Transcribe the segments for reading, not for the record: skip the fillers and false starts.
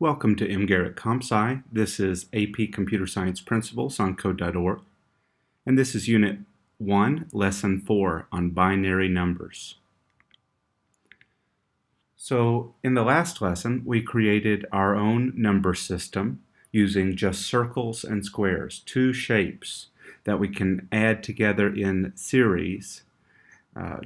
Welcome to Garrett CompSci. This is AP Computer Science Principles on Code.org, and this is Unit 1, Lesson 4 on binary numbers. So in the last lesson, we created our own number system using just circles and squares, two shapes that we can add together in series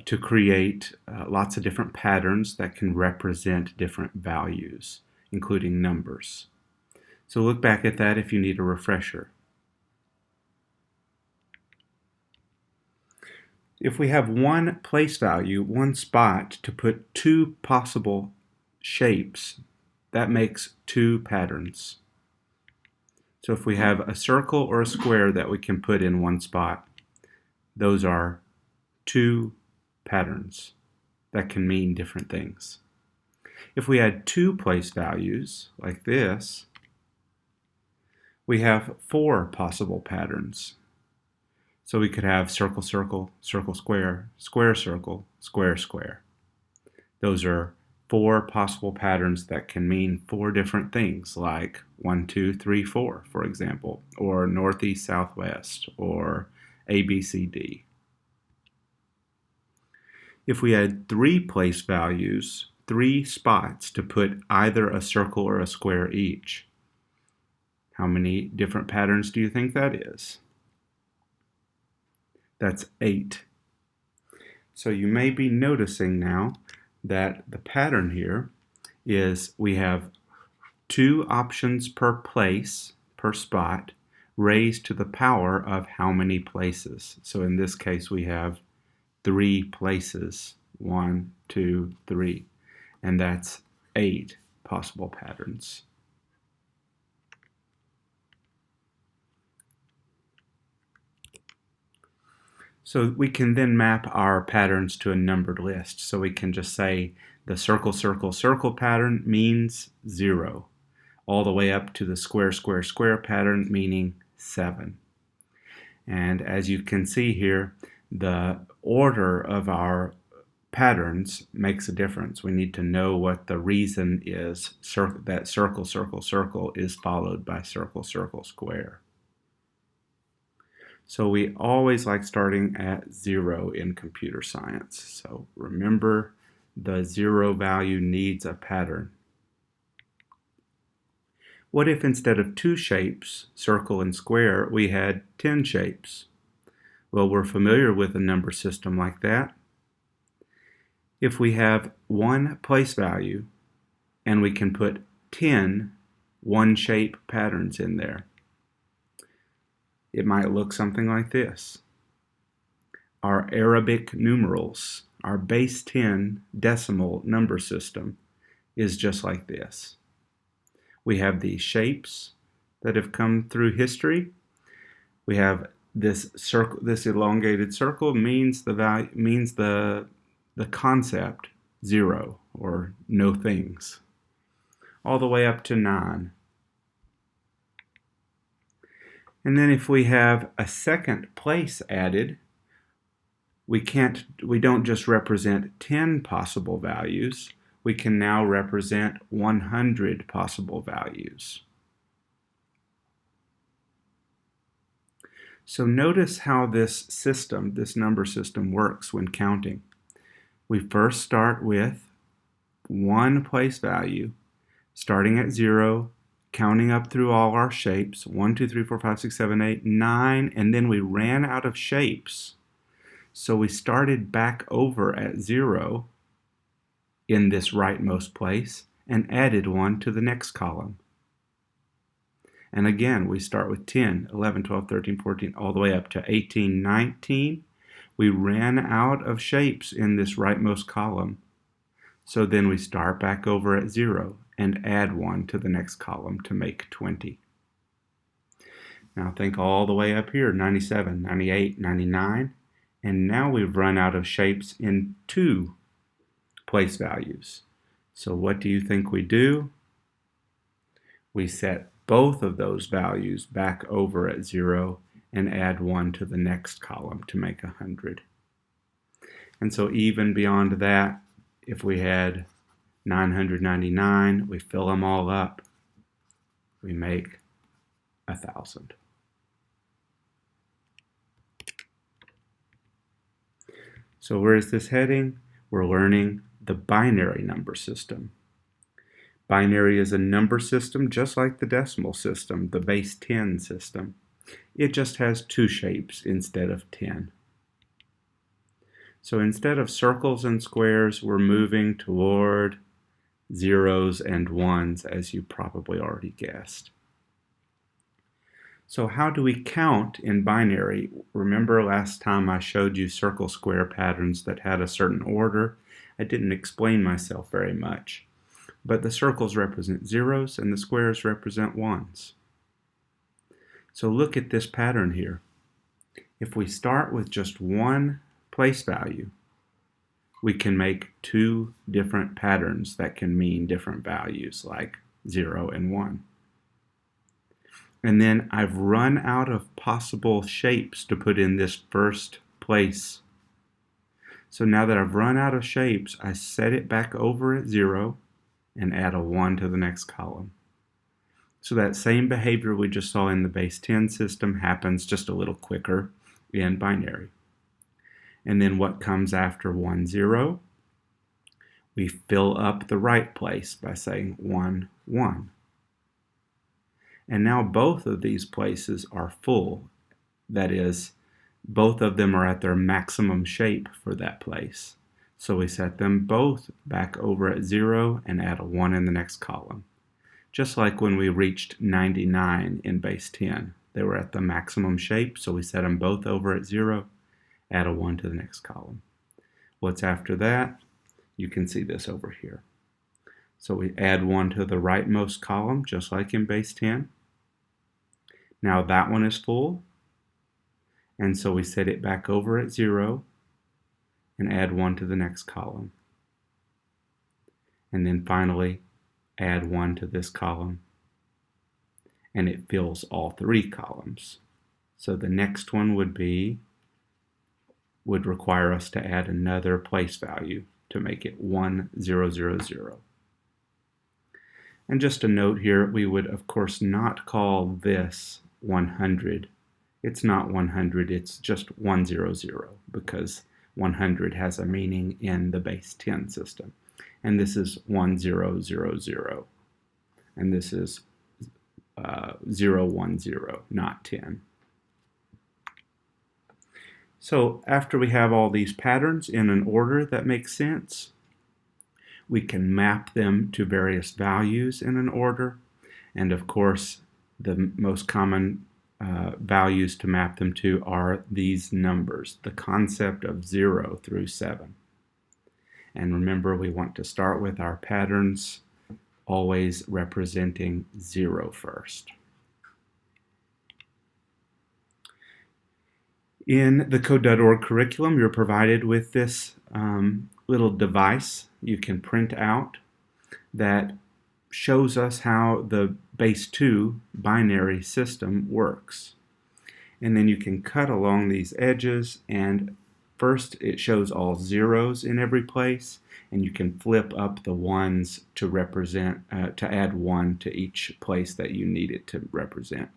to create lots of different patterns that can represent different values, including numbers. So look back at that if you need a refresher. If we have one place value, one spot to put two possible shapes, that makes two patterns. So if we have a circle or a square that we can put in one spot, those are two patterns that can mean different things. If we had two place values, like this, we have four possible patterns. So we could have circle, circle, circle, square, square, circle, square, square. Those are four possible patterns that can mean four different things, like 1, 2, 3, 4, for example, or northeast, southwest, or A, B, C, D. If we had three place values, three spots to put either a circle or a square each, how many different patterns do you think that is? That's 8. So you may be noticing now that the pattern here is we have two options per place, per spot, raised to the power of how many places. So in this case we have 3 places, 1, 2, 3, and that's 8 possible patterns. So we can then map our patterns to a numbered list. So we can just say the circle, circle, circle pattern means 0, all the way up to the square, square, square pattern meaning 7. And as you can see here, the order of our patterns makes a difference. We need to know what the reason is that circle, circle, circle is followed by circle, circle, square. So we always like starting at 0 in computer science. So remember, the 0 value needs a pattern. What if instead of 2 shapes, circle and square, we had 10 shapes? Well, we're familiar with a number system like that. If we have one place value and we can put 10 one-shape patterns in there, it might look something like this. Our Arabic numerals, our base 10 decimal number system is just like this. We have these shapes that have come through history. We have this circle, this elongated circle means the value, means the concept 0 or no things, all the way up to 9. And then if we have a second place added, we don't just represent 10 possible values, we can now represent 100 possible values. So notice how this system, this number system, works when counting. We first start with one place value, starting at 0, counting up through all our shapes, 1, 2, 3, 4, 5, 6, 7, 8, 9, and then we ran out of shapes. So we started back over at 0 in this rightmost place and added 1 to the next column. And again, we start with 10, 11, 12, 13, 14, all the way up to 18, 19. We ran out of shapes in this rightmost column. So then we start back over at 0 and add 1 to the next column to make 20. Now think all the way up here, 97, 98, 99, and now we've run out of shapes in 2 place values. So what do you think we do? We set both of those values back over at 0 and add 1 to the next column to make 100. And so even beyond that, if we had 999, we fill them all up we make 1,000. So where is this heading? We're learning the binary number system. Binary is a number system just like the decimal system, the base 10 system. It just has 2 shapes instead of 10. So instead of circles and squares, we're moving toward zeros and ones, as you probably already guessed. So how do we count in binary? Remember last time I showed you circle square patterns that had a certain order? I didn't explain myself very much. But the circles represent zeros and the squares represent ones. So look at this pattern here. If we start with just one place value, we can make 2 different patterns that can mean different values, like 0 and 1. And then I've run out of possible shapes to put in this first place. So now that I've run out of shapes, I set it back over at 0 and add a 1 to the next column. So that same behavior we just saw in the base 10 system happens just a little quicker in binary. And then what comes after 1, 0? We fill up the right place by saying 1, 1. And now both of these places are full. That is, both of them are at their maximum shape for that place. So we set them both back over at 0 and add a 1 in the next column. Just like when we reached 99 in base 10. They were at the maximum shape, so we set them both over at 0, add a 1 to the next column. What's after that? You can see this over here. So we add 1 to the rightmost column, just like in base 10. Now that one is full, and so we set it back over at 0 and add 1 to the next column. And then finally, add 1 to this column, and it fills all 3 columns. So the next one would require us to add another place value to make it 1, 0, 0, 0. And just a note here, we would of course not call this 100. It's not 100, it's just 100 because 100 has a meaning in the base 10 system. And this is 1000, and this is 010, not 10. So after we have all these patterns in an order that makes sense, we can map them to various values in an order. And of course, the most common values to map them to are these numbers, the concept of 0 through 7. And remember, we want to start with our patterns always representing 0 first. In the Code.org curriculum, you're provided with this little device you can print out that shows us how the base 2 binary system works. And then you can cut along these edges, and first it shows all zeros in every place, and you can flip up the ones to represent, to add 1 to each place that you need it to represent.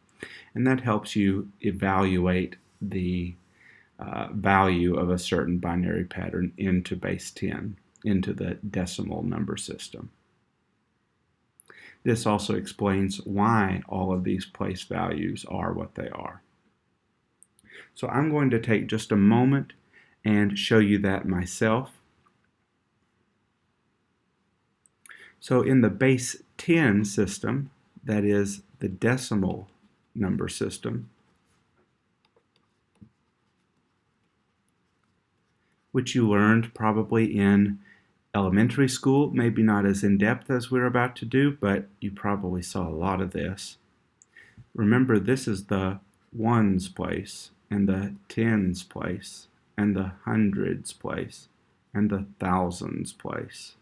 And that helps you evaluate the value of a certain binary pattern into base 10, into the decimal number system. This also explains why all of these place values are what they are. So I'm going to take just a moment and show you that myself. So in the base 10 system, that is the decimal number system, which you learned probably in elementary school, maybe not as in-depth as we're about to do, but you probably saw a lot of this. Remember, this is the ones place, and the tens place, and the hundreds place, and the thousands place.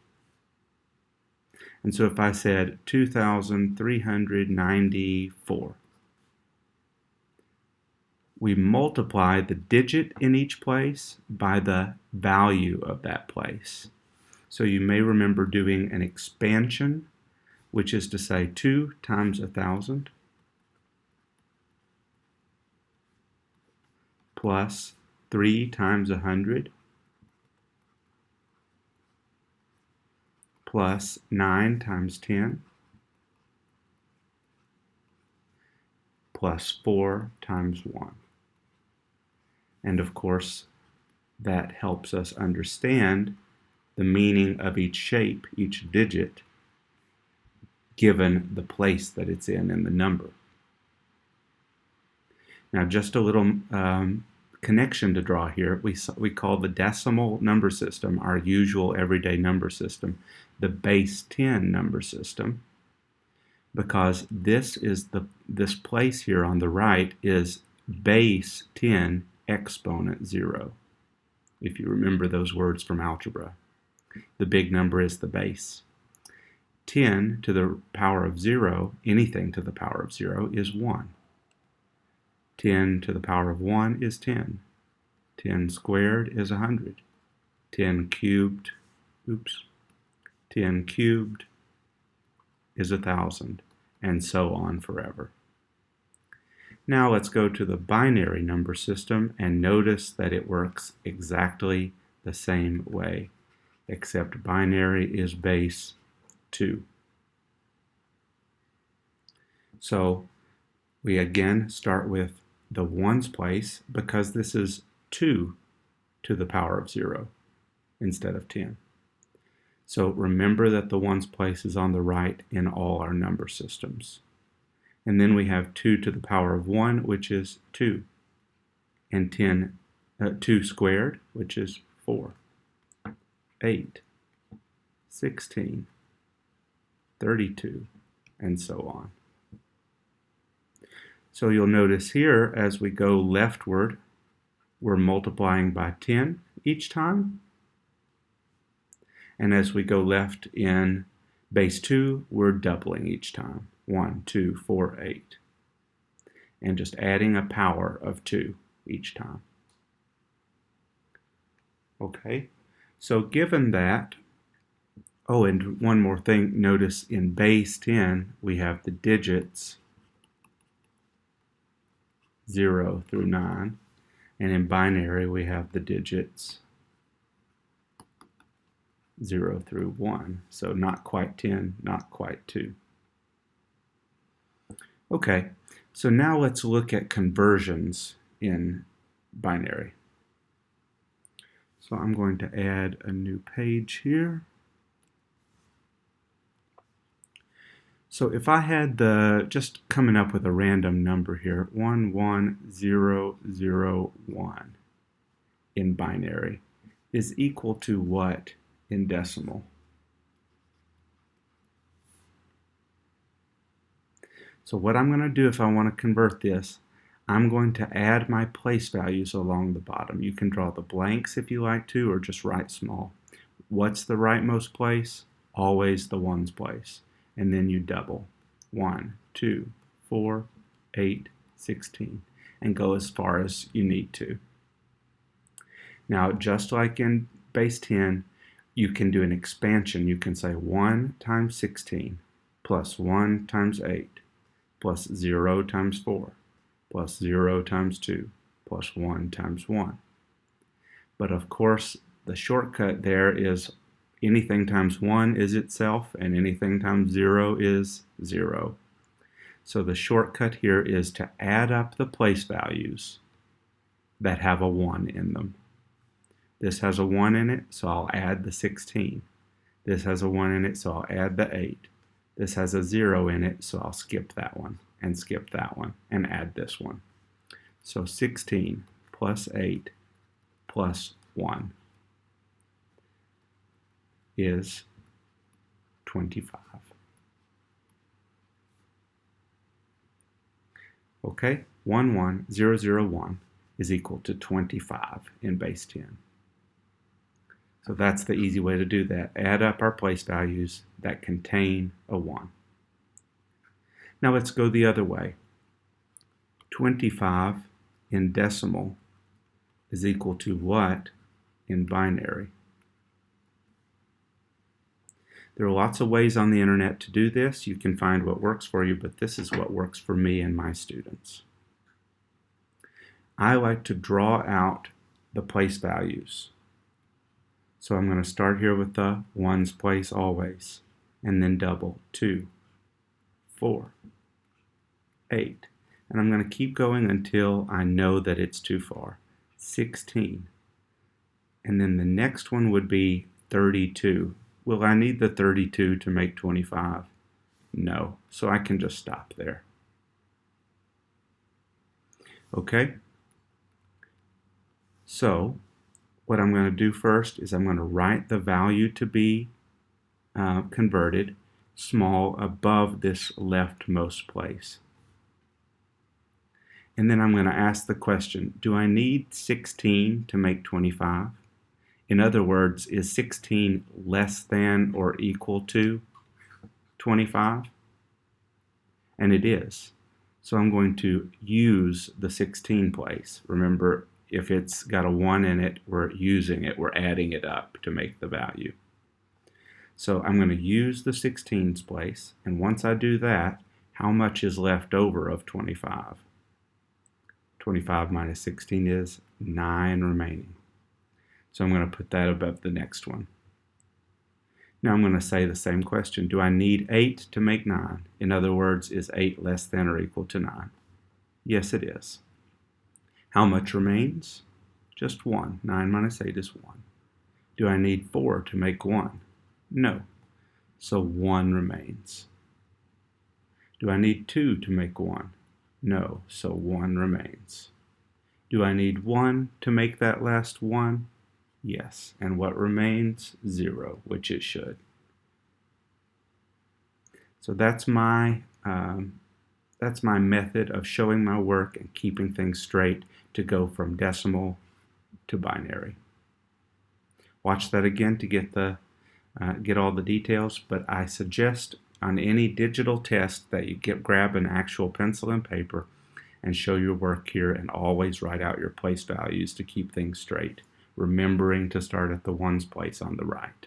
And so if I said 2,394, we multiply the digit in each place by the value of that place. So you may remember doing an expansion which is to say 2 times 1,000 plus 3 times 100 plus 9 times 10 plus 4 times 1. And of course, that helps us understand the meaning of each shape, each digit, given the place that it's in the number. Now, just a little connection to draw here. We call the decimal number system, our usual everyday number system, the base 10 number system, because this place here on the right is base 10 exponent 0. If you remember those words from algebra, the big number is the base. 10 to the power of 0, anything to the power of 0, is 1. 10 to the power of 1 is 10. 10 squared is 100. 10 cubed is 1,000, and so on forever. Now let's go to the binary number system and notice that it works exactly the same way, except binary is base 2. So we again start with the ones place because this is 2 to the power of 0 instead of 10. So remember that the ones place is on the right in all our number systems. And then we have 2 to the power of 1, which is 2. And 2 squared, which is 4. 8, 16, 32, and so on. So you'll notice here, as we go leftward, we're multiplying by 10 each time. And as we go left in base 2, we're doubling each time. 1, 2, 4, 8. And just adding a power of 2 each time. Okay, so given that, oh, and one more thing, notice in base 10, we have the digits 0 through 9, and in binary we have the digits 0 through 1, so not quite 10, not quite 2. Okay, so now let's look at conversions in binary. So I'm going to add a new page here. So if I had just coming up with a random number here, 11001 in binary is equal to what in decimal? So what I'm going to do if I want to convert this, I'm going to add my place values along the bottom. You can draw the blanks if you like to, or just write small. What's the rightmost place? Always the ones place. And then you double. 1, 2, 4, 8, 16. And go as far as you need to. Now, just like in base 10, you can do an expansion. You can say 1 times 16 plus 1 times 8 plus 0 times 4 plus 0 times 2 plus 1 times 1. But of course, the shortcut there is anything times 1 is itself, and anything times 0 is 0. So the shortcut here is to add up the place values that have a 1 in them. This has a 1 in it, so I'll add the 16. This has a 1 in it, so I'll add the 8. This has a 0 in it, so I'll skip that one, and skip that one, and add this one. So 16 plus 8 plus 1 is 25. Okay, 11001 is equal to 25 in base 10. So that's the easy way to do that. Add up our place values that contain a 1. Now let's go the other way. 25 in decimal is equal to what in binary? There are lots of ways on the internet to do this. You can find what works for you, but this is what works for me and my students. I like to draw out the place values. So I'm going to start here with the ones place always, and then double 2, 4, 8. And I'm going to keep going until I know that it's too far. 16. And then the next one would be 32. Will I need the 32 to make 25? No. So I can just stop there. Okay? So what I'm going to do first is I'm going to write the value to be converted small above this leftmost place. And then I'm going to ask the question, do I need 16 to make 25? In other words, is 16 less than or equal to 25? And it is. So I'm going to use the 16 place. Remember, if it's got a 1 in it, we're using it. We're adding it up to make the value. So I'm going to use the 16's place. And once I do that, how much is left over of 25? 25 minus 16 is 9 remaining. So I'm going to put that above the next one. Now I'm going to say the same question. Do I need 8 to make 9? In other words, is 8 less than or equal to 9? Yes, it is. How much remains? Just 1. 9 minus 8 is 1. Do I need 4 to make 1? No. So 1 remains. Do I need 2 to make 1? No. So 1 remains. Do I need 1 to make that last 1? Yes. And what remains? 0, which it should. So that's my method of showing my work and keeping things straight to go from decimal to binary. Watch that again to get all the details, but I suggest on any digital test that you grab an actual pencil and paper and show your work here, and always write out your place values to keep things straight, remembering to start at the ones place on the right.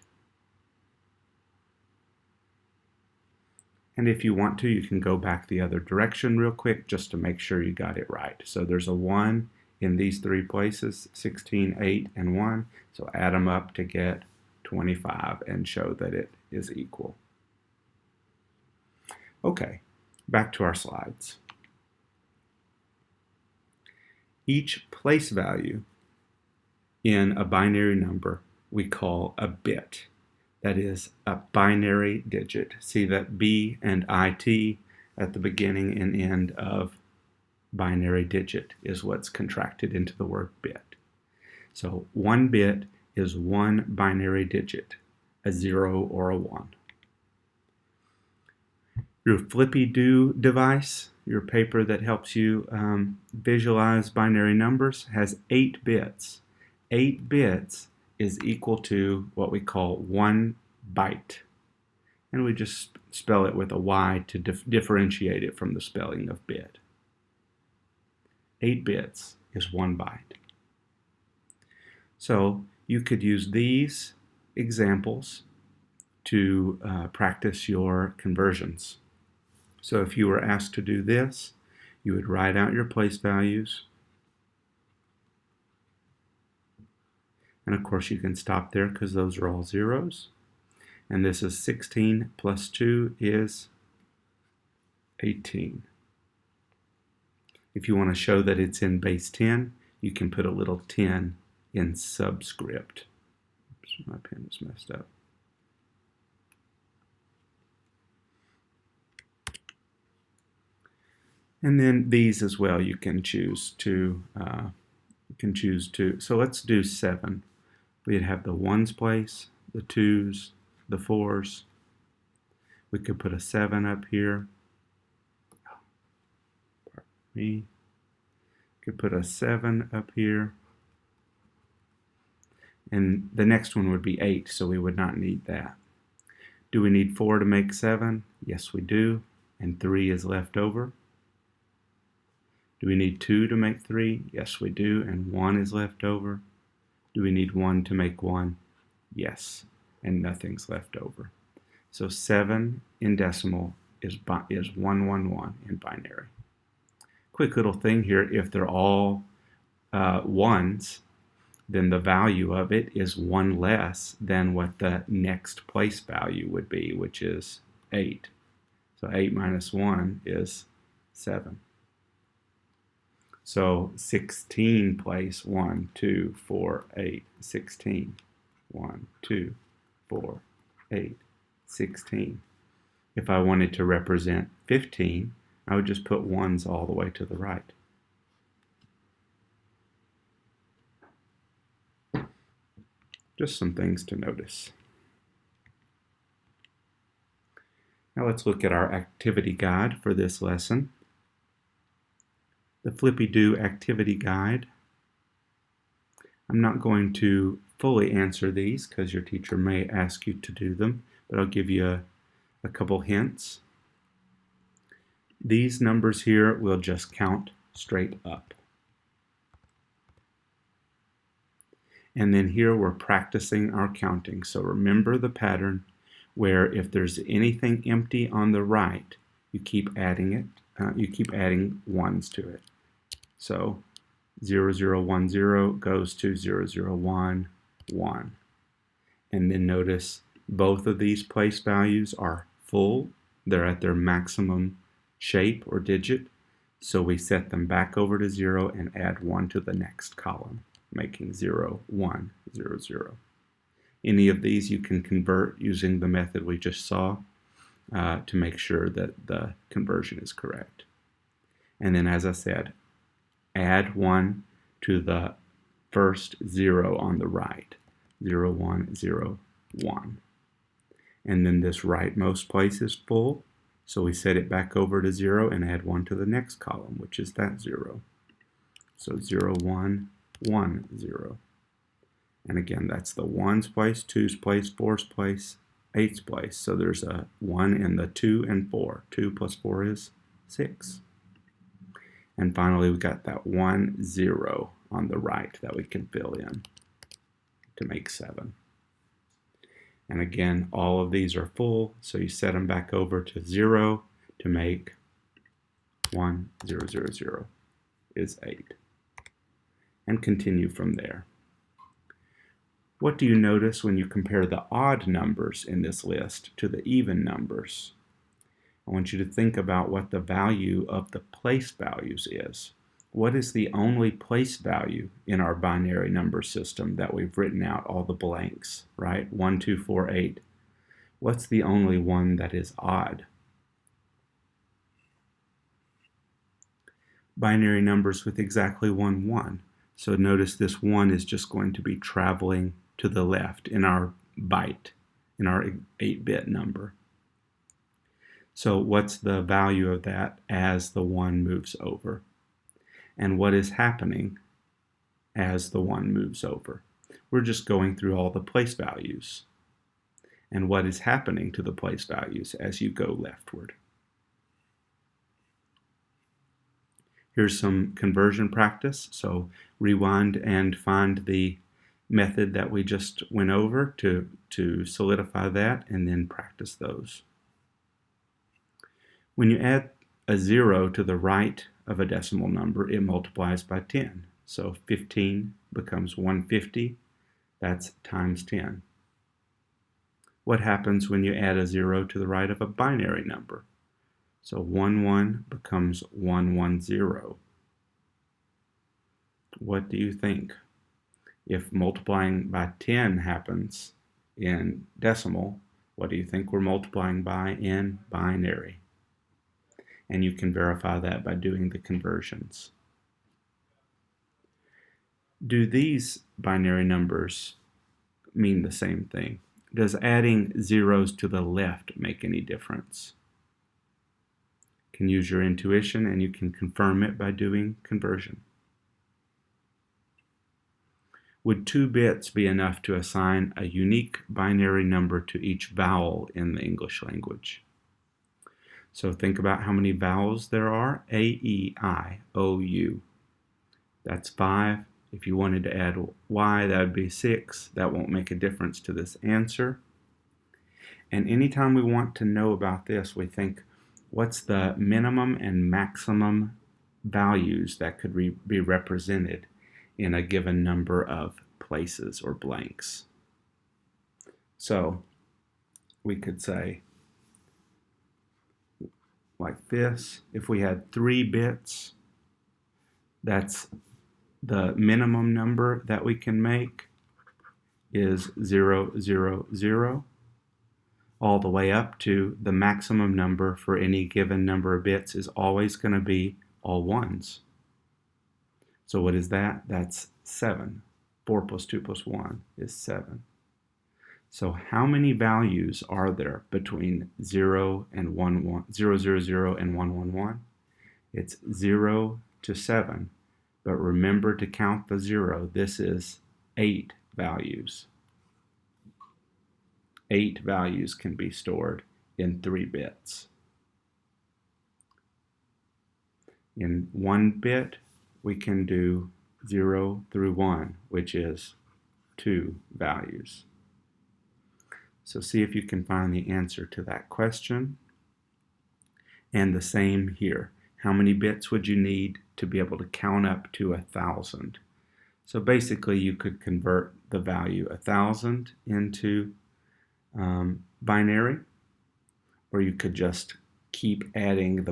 And if you want to, you can go back the other direction real quick just to make sure you got it right. So there's a 1 in these 3 places, 16, 8, and 1. So add them up to get 25 and show that it is equal. Okay, back to our slides. Each place value in a binary number we call a bit. That is a binary digit. See that B and IT at the beginning and end of binary digit is what's contracted into the word bit. So 1 bit is 1 binary digit, a 0 or a 1. Your Flippy device, your paper that helps you visualize binary numbers, has 8 bits. 8 bits is equal to what we call 1 byte. And we just spell it with a Y to differentiate it from the spelling of bit. 8 bits is 1 byte. So you could use these examples to practice your conversions. So if you were asked to do this, you would write out your place values. And of course you can stop there because those are all zeros. And this is 16 plus 2 is 18. If you want to show that it's in base 10, you can put a little 10 in subscript. Oops, my pen is messed up. And then these as well, you can choose to, so let's do 7. We'd have the 1's place, the 2's, the 4's. We could put a 7 up here. Pardon me. Could put a 7 up here. And the next one would be 8, so we would not need that. Do we need 4 to make 7? Yes, we do. And 3 is left over. Do we need 2 to make 3? Yes, we do, and 1 is left over. Do we need 1 to make 1? Yes, and nothing's left over. So 7 in decimal is 111 in binary. Quick little thing here, if they're all ones, then the value of it is 1 less than what the next place value would be, which is 8. So 8 minus 1 is 7. So 16 place 1, 2, 4, 8, 16. 1, 2, 4, 8, 16. If I wanted to represent 15, I would just put 1s all the way to the right. Just some things to notice. Now let's look at our activity guide for this lesson. The Flippy Do activity guide. I'm not going to fully answer these because your teacher may ask you to do them, but I'll give you a couple hints. These numbers here will just count straight up. And then here we're practicing our counting. So remember the pattern where if there's anything empty on the right, you keep adding it. You keep adding 1s to it. So 0010 goes to 0011. And then notice both of these place values are full. They're at their maximum shape or digit. So we set them back over to 0 and add 1 to the next column, making 0, 1, 0, 0. Any of these you can convert using the method we just saw to make sure that the conversion is correct. And then, as I said, add 1 to the first 0 on the right, 0, 1, 0, 1. And then this rightmost place is full, so we set it back over to 0 and add 1 to the next column, which is that 0. So 0, 1, 1, 0. And again, that's the 1's place, 2's place, 4's place, 8's place. So there's a 1 in the 2 and 4. 2 plus 4 is 6. And finally, we got that 1, 0 on the right that we can fill in to make 7. And again, all of these are full, so you set them back over to 0 to make 1, 0, 0, 0 is 8. And continue from there. What do you notice when you compare the odd numbers in this list to the even numbers? I want you to think about what the value of the place values is. What is the only place value in our binary number system that we've written out all the blanks, right? 1, 2, 4, 8. What's the only one that is odd? Binary numbers with exactly 1, 1. So notice this 1 is just going to be traveling to the left in our byte, in our 8-bit number. So what's the value of that as the 1 moves over? And what is happening as the 1 moves over? We're just going through all the place values. And what is happening to the place values as you go leftward? Here's some conversion practice. So rewind and find the method that we just went over to solidify that, and then practice those. When you add a 0 to the right of a decimal number, it multiplies by 10. So 15 becomes 150. That's times 10. What happens when you add a 0 to the right of a binary number? So 1, 1 becomes 1, 1, 0. What do you think? If multiplying by 10 happens in decimal, what do you think we're multiplying by in binary? And you can verify that by doing the conversions. Do these binary numbers mean the same thing? Does adding zeros to the left make any difference? You can use your intuition and you can confirm it by doing conversion. Would 2 bits be enough to assign a unique binary number to each vowel in the English language? So think about how many vowels there are. A, E, I, O, U. That's 5. If you wanted to add Y, that would be 6. That won't make a difference to this answer. And anytime we want to know about this, we think, what's the minimum and maximum values that could be represented in a given number of places or blanks? So we could say, like this, if we had 3 bits, that's the minimum number that we can make is 0, 0, 0, all the way up to the maximum number for any given number of bits is always going to be all ones. So what is that? That's 7. 4 plus 2 plus 1 is 7. So how many values are there between 0 and 1, 1, 0, 0, 0 and 1, 1, 1? It's 0 to 7. But remember to count the 0. This is 8 values. 8 values can be stored in 3 bits. In 1 bit, we can do 0 through 1, which is 2 values. So see if you can find the answer to that question. And the same here. How many bits would you need to be able to count up to 1,000? So basically you could convert the value 1,000 into binary, or you could just keep adding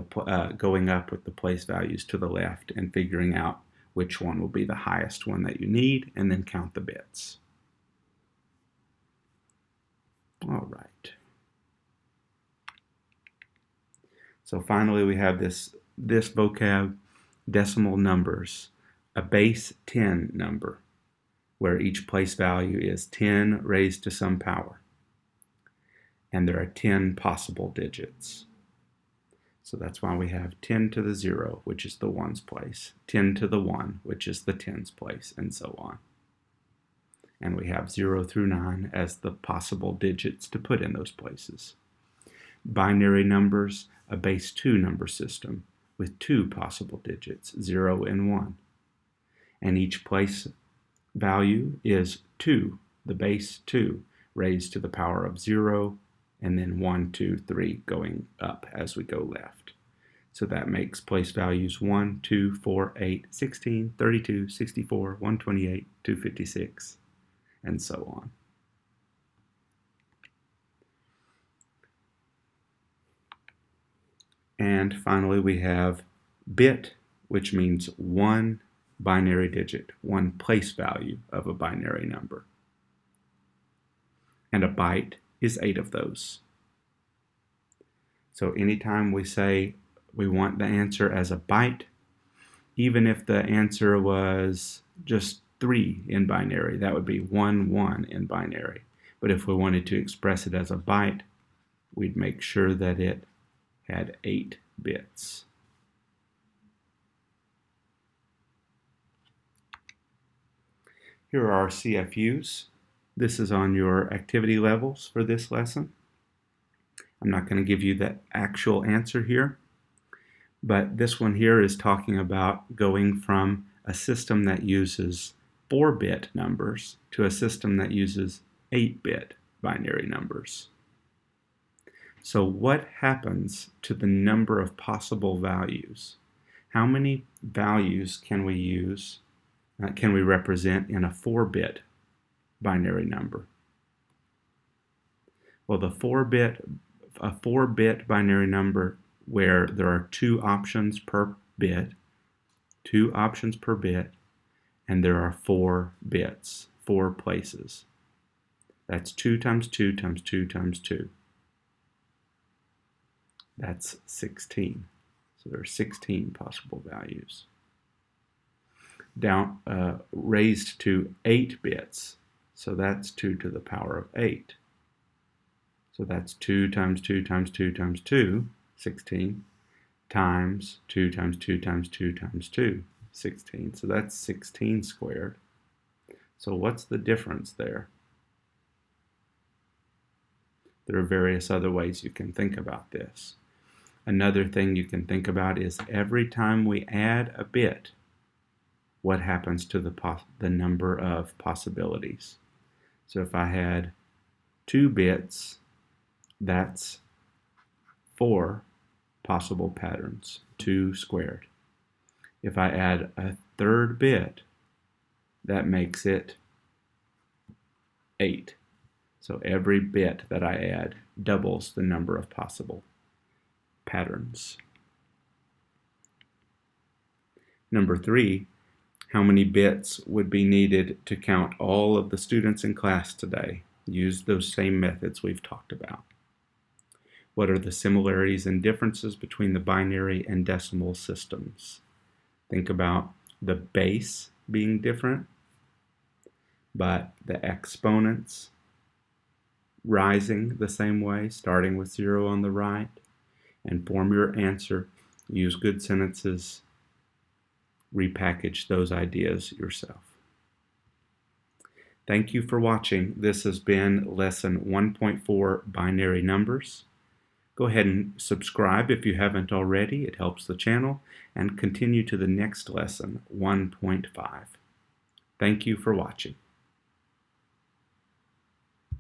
going up with the place values to the left and figuring out which one will be the highest one that you need, and then count the bits. All right. So finally we have this vocab, decimal numbers, a base 10 number, where each place value is 10 raised to some power. And there are 10 possible digits. So that's why we have 10 to the 0, which is the ones place, 10 to the 1, which is the tens place, and so on. And we have 0 through 9 as the possible digits to put in those places. Binary numbers, a base 2 number system with 2 possible digits, 0 and 1. And each place value is 2, the base 2, raised to the power of 0, and then 1, 2, 3 going up as we go left. So that makes place values 1, 2, 4, 8, 16, 32, 64, 128, 256, and so on. And finally we have bit, which means one binary digit, one place value of a binary number. And a byte is 8 of those. So anytime we say we want the answer as a byte, even if the answer was just 3 in binary, that would be 1, 1 in binary. But if we wanted to express it as a byte, we'd make sure that it had 8 bits. Here are our CFUs. This is on your activity levels for this lesson. I'm not going to give you the actual answer here, but this one here is talking about going from a system that uses 4-bit numbers to a system that uses 8-bit binary numbers. So what happens to the number of possible values? How many values can we use, can we represent in a 4-bit binary number? Well, a 4-bit binary number where there are 2 options per bit, and there are 4 bits, 4 places. That's 2 times 2 times 2 times 2. That's 16. So there are 16 possible values. Down raised to 8 bits. So that's 2 to the power of 8. So that's 2 times 2 times 2 times 2, 16, times 2 times 2 times 2 times 2, 16. So that's 16 squared. So what's the difference there? There are various other ways you can think about this. Another thing you can think about is every time we add a bit, what happens to the number of possibilities? So if I had 2 bits That's 4 possible patterns, 2 squared. If I add a third bit, that makes it 8. So every bit that I add doubles the number of possible patterns. Number 3, how many bits would be needed to count all of the students in class today? Use those same methods we've talked about. What are the similarities and differences between the binary and decimal systems? Think about the base being different, but the exponents rising the same way, starting with 0 on the right, and form your answer. Use good sentences. Repackage those ideas yourself. Thank you for watching. This has been lesson 1.4, binary numbers. Go ahead and subscribe if you haven't already. It helps the channel. And continue to the next lesson, 1.5. Thank you for watching.